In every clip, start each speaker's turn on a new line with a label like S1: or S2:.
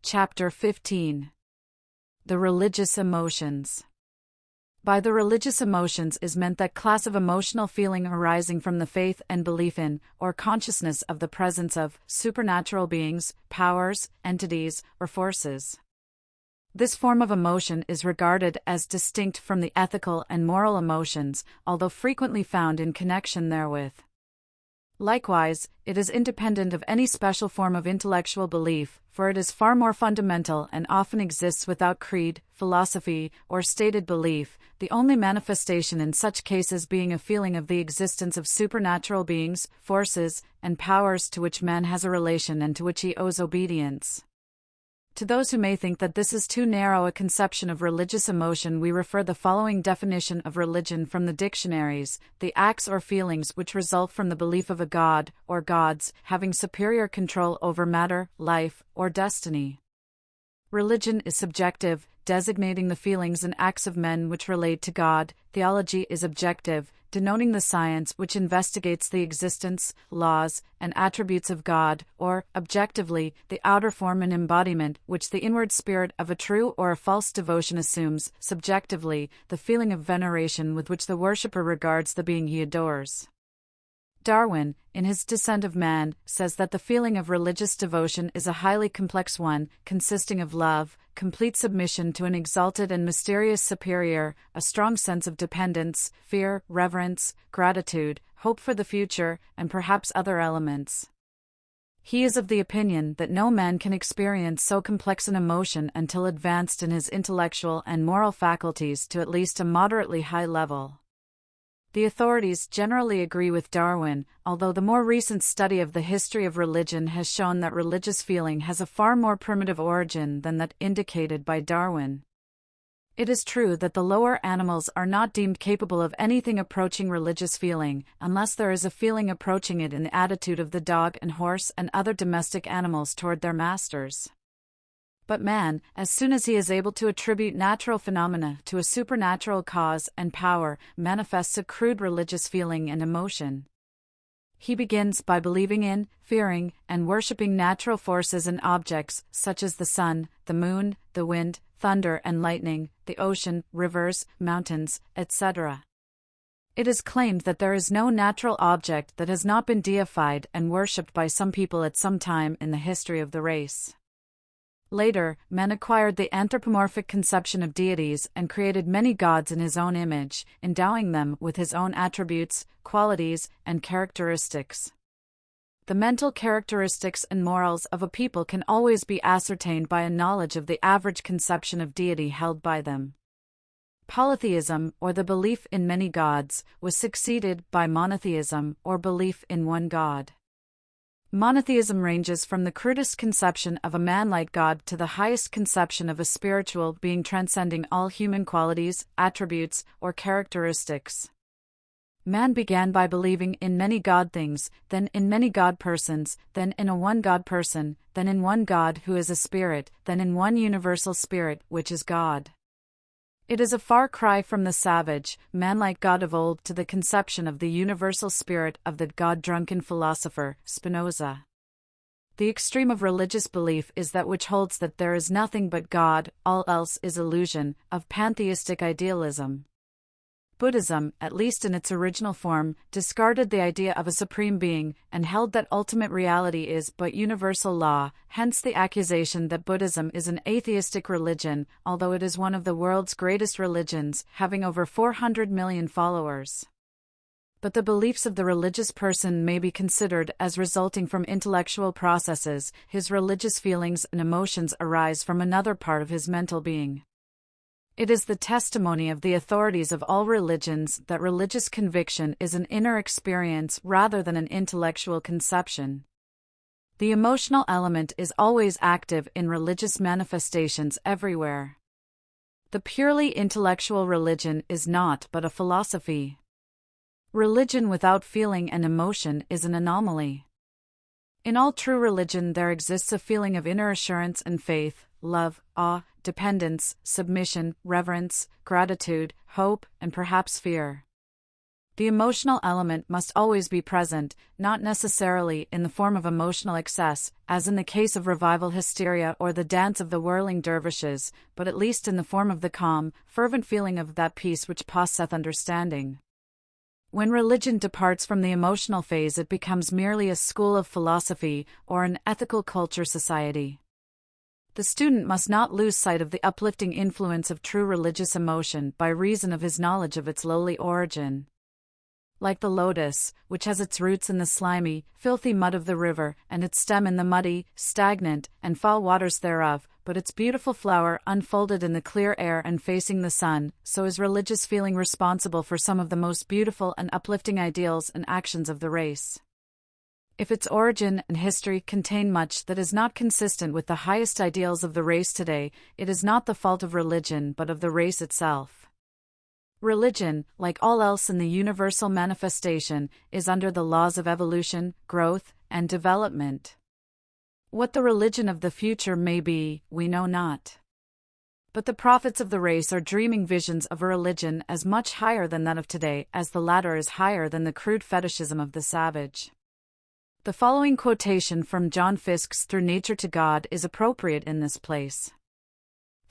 S1: Chapter 15. The Religious Emotions. By the religious emotions is meant that class of emotional feeling arising from the faith and belief in, or consciousness of the presence of, supernatural beings, powers, entities, or forces. This form of emotion is regarded as distinct from the ethical and moral emotions, although frequently found in connection therewith. Likewise, it is independent of any special form of intellectual belief, for it is far more fundamental and often exists without creed, philosophy, or stated belief, the only manifestation in such cases being a feeling of the existence of supernatural beings, forces, and powers to which man has a relation and to which he owes obedience. To those who may think that this is too narrow a conception of religious emotion, we refer the following definition of religion from the dictionaries: the acts or feelings which result from the belief of a god, or gods, having superior control over matter, life, or destiny. Religion is subjective, designating the feelings and acts of men which relate to God. Theology is objective, denoting the science which investigates the existence, laws, and attributes of God, or, objectively, the outer form and embodiment which the inward spirit of a true or a false devotion assumes. Subjectively, the feeling of veneration with which the worshipper regards the being he adores. Darwin, in his Descent of Man, says that the feeling of religious devotion is a highly complex one, consisting of love, complete submission to an exalted and mysterious superior, a strong sense of dependence, fear, reverence, gratitude, hope for the future, and perhaps other elements. He is of the opinion that no man can experience so complex an emotion until advanced in his intellectual and moral faculties to at least a moderately high level. The authorities generally agree with Darwin, although the more recent study of the history of religion has shown that religious feeling has a far more primitive origin than that indicated by Darwin. It is true that the lower animals are not deemed capable of anything approaching religious feeling, unless there is a feeling approaching it in the attitude of the dog and horse and other domestic animals toward their masters. But man, as soon as he is able to attribute natural phenomena to a supernatural cause and power, manifests a crude religious feeling and emotion. He begins by believing in, fearing, and worshipping natural forces and objects, such as the sun, the moon, the wind, thunder and lightning, the ocean, rivers, mountains, etc. It is claimed that there is no natural object that has not been deified and worshipped by some people at some time in the history of the race. Later, man acquired the anthropomorphic conception of deities and created many gods in his own image, endowing them with his own attributes, qualities, and characteristics. The mental characteristics and morals of a people can always be ascertained by a knowledge of the average conception of deity held by them. Polytheism, or the belief in many gods, was succeeded by monotheism, or belief in one god. Monotheism ranges from the crudest conception of a man-like God to the highest conception of a spiritual being transcending all human qualities, attributes, or characteristics. Man began by believing in many God things, then in many God persons, then in a one God person, then in one God who is a spirit, then in one universal spirit, which is God. It is a far cry from the savage, man-like God of old to the conception of the universal spirit of the God-drunken philosopher, Spinoza. The extreme of religious belief is that which holds that there is nothing but God, all else is illusion, of pantheistic idealism. Buddhism, at least in its original form, discarded the idea of a supreme being, and held that ultimate reality is but universal law, hence the accusation that Buddhism is an atheistic religion, although it is one of the world's greatest religions, having over 400 million followers. But the beliefs of the religious person may be considered as resulting from intellectual processes. His religious feelings and emotions arise from another part of his mental being. It is the testimony of the authorities of all religions that religious conviction is an inner experience rather than an intellectual conception. The emotional element is always active in religious manifestations everywhere. The purely intellectual religion is not but a philosophy. Religion without feeling and emotion is an anomaly. In all true religion there exists a feeling of inner assurance and faith, love, awe, dependence, submission, reverence, gratitude, hope, and perhaps fear. The emotional element must always be present, not necessarily in the form of emotional excess, as in the case of revival hysteria or the dance of the whirling dervishes, but at least in the form of the calm, fervent feeling of that peace which passeth understanding. When religion departs from the emotional phase, it becomes merely a school of philosophy or an ethical culture society. The student must not lose sight of the uplifting influence of true religious emotion by reason of his knowledge of its lowly origin. Like the lotus, which has its roots in the slimy, filthy mud of the river, and its stem in the muddy, stagnant, and foul waters thereof, but its beautiful flower unfolded in the clear air and facing the sun, so is religious feeling responsible for some of the most beautiful and uplifting ideals and actions of the race. If its origin and history contain much that is not consistent with the highest ideals of the race today, it is not the fault of religion but of the race itself. Religion, like all else in the universal manifestation, is under the laws of evolution, growth, and development. What the religion of the future may be, we know not. But the prophets of the race are dreaming visions of a religion as much higher than that of today as the latter is higher than the crude fetishism of the savage. The following quotation from John Fiske's Through Nature to God is appropriate in this place.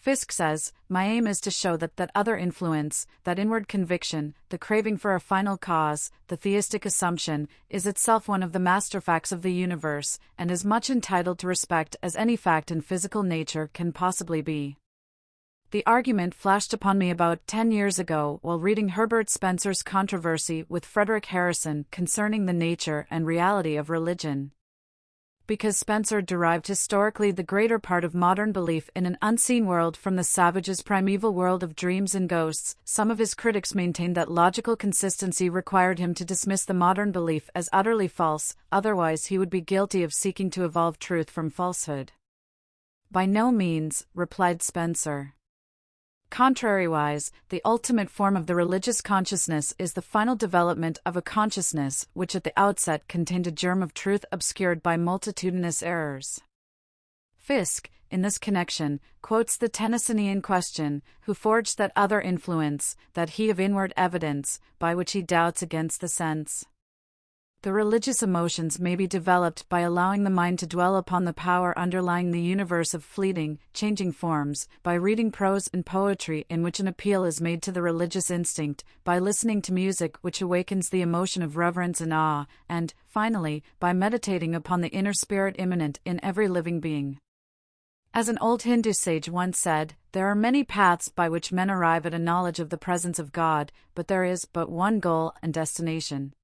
S1: Fiske says, "My aim is to show that other influence, that inward conviction, the craving for a final cause, the theistic assumption, is itself one of the master facts of the universe, and as much entitled to respect as any fact in physical nature can possibly be." The argument flashed upon me about 10 years ago while reading Herbert Spencer's controversy with Frederick Harrison concerning the nature and reality of religion. Because Spencer derived historically the greater part of modern belief in an unseen world from the savage's primeval world of dreams and ghosts, some of his critics maintained that logical consistency required him to dismiss the modern belief as utterly false, otherwise he would be guilty of seeking to evolve truth from falsehood. "By no means," replied Spencer. Contrariwise, the ultimate form of the religious consciousness is the final development of a consciousness which at the outset contained a germ of truth obscured by multitudinous errors. Fiske, in this connection, quotes the Tennysonian question, "Who forged that other influence, that he of inward evidence, by which he doubts against the sense?" The religious emotions may be developed by allowing the mind to dwell upon the power underlying the universe of fleeting, changing forms, by reading prose and poetry in which an appeal is made to the religious instinct, by listening to music which awakens the emotion of reverence and awe, and, finally, by meditating upon the inner spirit immanent in every living being. As an old Hindu sage once said, "There are many paths by which men arrive at a knowledge of the presence of God, but there is but one goal and destination."